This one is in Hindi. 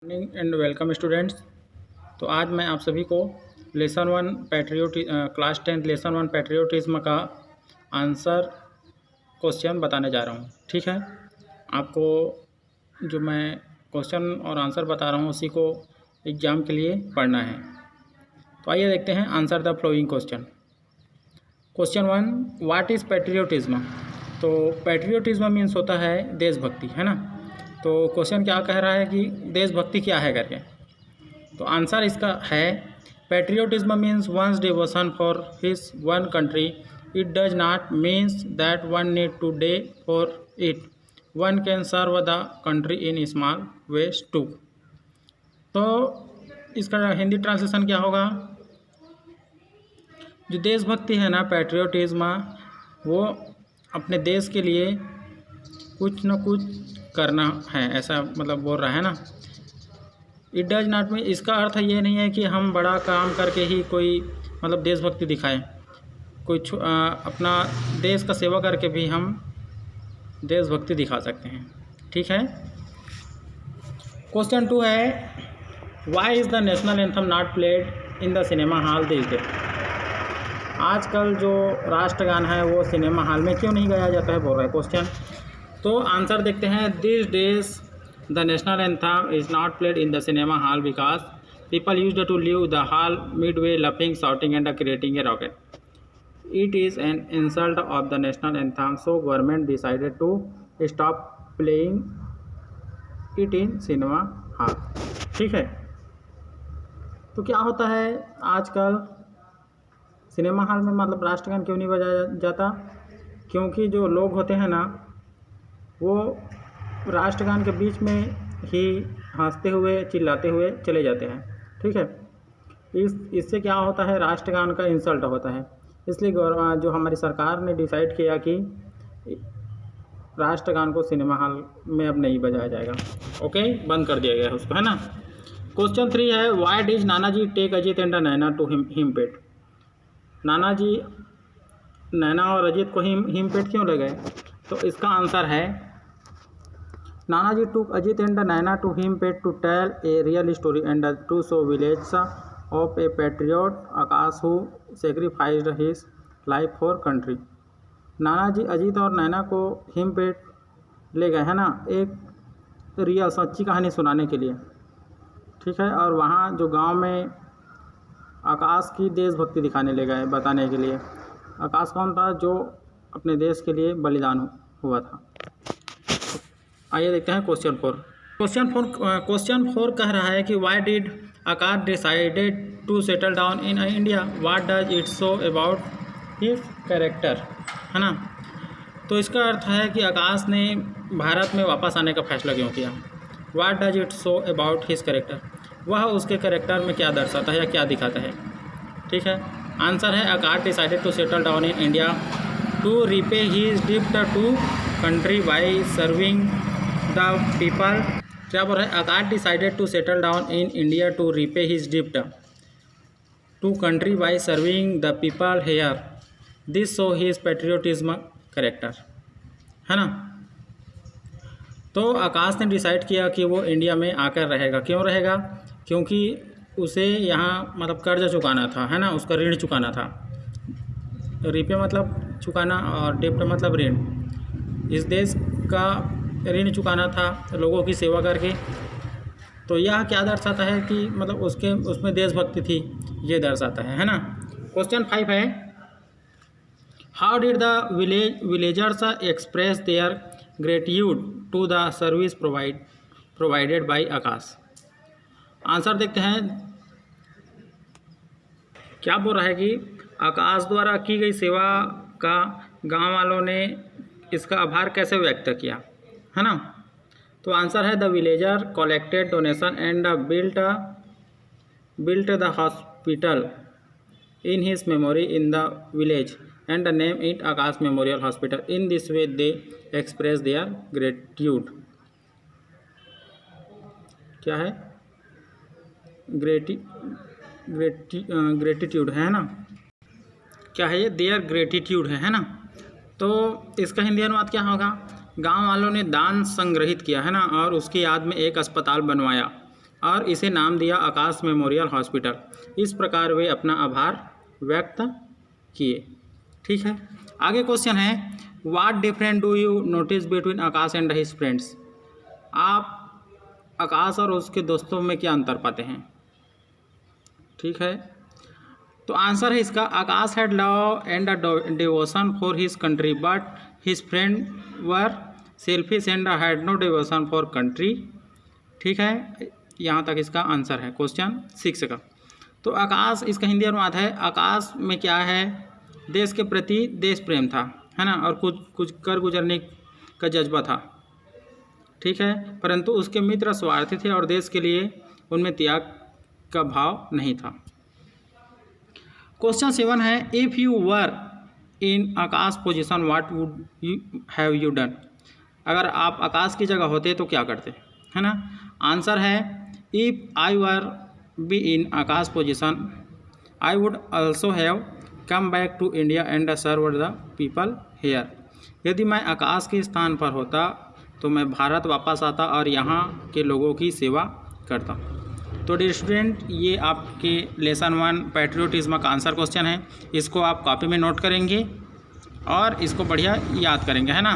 Morning and welcome students. तो आज मैं आप सभी को lesson one class 10 lesson one patriotism का आंसर क्वेश्चन बताने जा रहा हूँ। ठीक है, आपको जो मैं क्वेश्चन और आंसर बता रहा हूँ उसी को एग्ज़ाम के लिए पढ़ना है। तो आइए देखते हैं answer the flowing question. Question 1, what is patriotism. तो पैट्रियोटिज्म मीन्स होता है देशभक्ति, है ना। तो क्वेश्चन क्या कह रहा है कि देशभक्ति क्या है करके। तो आंसर इसका है patriotism means one's devotion for his one country. It does not means that one need to die for it, one can serve the country in small ways too. तो इसका हिंदी ट्रांसलेशन क्या होगा। जो देशभक्ति है ना, पैट्रियोटिज्म, वो अपने देश के लिए कुछ न कुछ करना है, ऐसा मतलब बोल रहा है ना। इट डज नॉट मीन, इसका अर्थ ये नहीं है कि हम बड़ा काम करके ही कोई मतलब देशभक्ति दिखाएं। कोई अपना देश का सेवा करके भी हम देशभक्ति दिखा सकते हैं। ठीक है। क्वेश्चन 2 है, why is the national anthem not played in the cinema hall this day. आजकल जो राष्ट्रगान है वो सिनेमा हॉल में क्यों नहीं गाया जाता है, बोल रहा है क्वेश्चन। तो आंसर देखते हैं। This days the national anthem is not played in the cinema hall because people used to leave the hall midway lapping shouting and creating a racket. It is an insult of the national anthem, so government decided to stop playing it in cinema hall. ठीक है। तो क्या होता है आजकल सिनेमा हॉल में मतलब राष्ट्रगान क्यों नहीं बजाया जाता, क्योंकि जो लोग होते हैं ना वो राष्ट्रगान के बीच में ही हंसते हुए चिल्लाते हुए चले जाते हैं। ठीक है। इससे क्या होता है, राष्ट्रगान का इंसल्ट होता है। इसलिए जो हमारी सरकार ने डिसाइड किया कि राष्ट्रगान को सिनेमा हॉल में अब नहीं बजाया जाएगा। ओके, बंद कर दिया गया है उसको, है ना। क्वेश्चन 3 है, why did Nanaji take Ajit and Naina to Himpet. Nanaji Naina और अजीत को हिमपेट क्यों ले गए। तो इसका आंसर है, Nanaji took Ajit and Naina to Himpet to tell a real story and to show village of a patriot Akash who sacrificed his life for country. Nanaji Ajit और नैना को हिमपेट ले गए, है ना, एक रियल सच्ची कहानी सुनाने के लिए। ठीक है। और वहाँ जो गांव में आकाश की देशभक्ति दिखाने ले गए, बताने के लिए। आकाश कौन था, जो अपने देश के लिए बलिदान हुआ था। आइए देखते हैं क्वेश्चन 4। क्वेश्चन 4 कह रहा है कि why did Akash decided to settle down in India, what does it show about his character, है ना। तो इसका अर्थ है कि आकाश ने भारत में वापस आने का फैसला क्यों किया। What does it show about his character, वह उसके कैरेक्टर में क्या दर्शाता है या क्या दिखाता है। ठीक है। आंसर है, Akash decided to settle down in India to repay his डिप्ट to country by serving the people. क्या बोल रहा है, Akash decided to settle down in India to repay his डिप्ट to country by serving the people here, this show his patriotism character, है ना। तो आकाश ने डिसाइड किया कि वो इंडिया में आकर रहेगा। क्यों रहेगा, क्योंकि उसे यहाँ मतलब कर्ज चुकाना था, है ना, उसका ऋण चुकाना था। रिपे मतलब चुकाना और डिप्ट मतलब ऋण। इस देश का ऋण चुकाना था लोगों की सेवा करके। तो यह क्या दर्शाता है कि मतलब उसमें देशभक्ति थी, ये दर्शाता है ना। क्वेश्चन 5 है, how did the villagers express their gratitude to the service provided by Akash. Answer देखते हैं। क्या बोल रहा है कि आकाश द्वारा की गई सेवा का गांव वालों ने इसका आभार कैसे व्यक्त किया, है ना। तो आंसर है, the villager collected donation and built the hospital in his memory in the village and name it Akash memorial hospital. In this way they express their gratitude. क्या है, ग्रेटिट्यूड है ना। क्या है ये, देयर ग्रेटिट्यूड है ना। तो इसका हिंदी अनुवाद क्या होगा, गांव वालों ने दान संग्रहित किया, है ना, और उसकी याद में एक अस्पताल बनवाया और इसे नाम दिया आकाश मेमोरियल हॉस्पिटल। इस प्रकार वे अपना आभार व्यक्त किए। ठीक है, आगे क्वेश्चन है what different do you notice between Akash and his friends. आप आकाश और उसके दोस्तों में क्या अंतर पाते हैं। ठीक है, तो आंसर है इसका Akash had love and a devotion for his country but his friend were selfish and had no devotion for country. ठीक है, यहाँ तक इसका आंसर है क्वेश्चन 6 का। तो आकाश, इसका हिंदी अनुवाद है आकाश में क्या है, देश के प्रति देश प्रेम था, है ना, और कुछ कर गुजरने का जज्बा था। ठीक है, परंतु उसके मित्र स्वार्थी थे और देश के लिए उनमें त्याग का भाव नहीं था। क्वेश्चन 7 है if you were in Akash position what would you have you done. अगर आप आकाश की जगह होते तो क्या करते, है ना। आंसर है if I were be in Akash position I would also have come back to India and serve the people here. यदि मैं आकाश के स्थान पर होता तो मैं भारत वापस आता और यहाँ के लोगों की सेवा करता। तो डियर स्टूडेंट, ये आपके लेसन 1 पैट्रियोटिज्म का आंसर क्वेश्चन है। इसको आप कॉपी में नोट करेंगे और इसको बढ़िया याद करेंगे, है ना।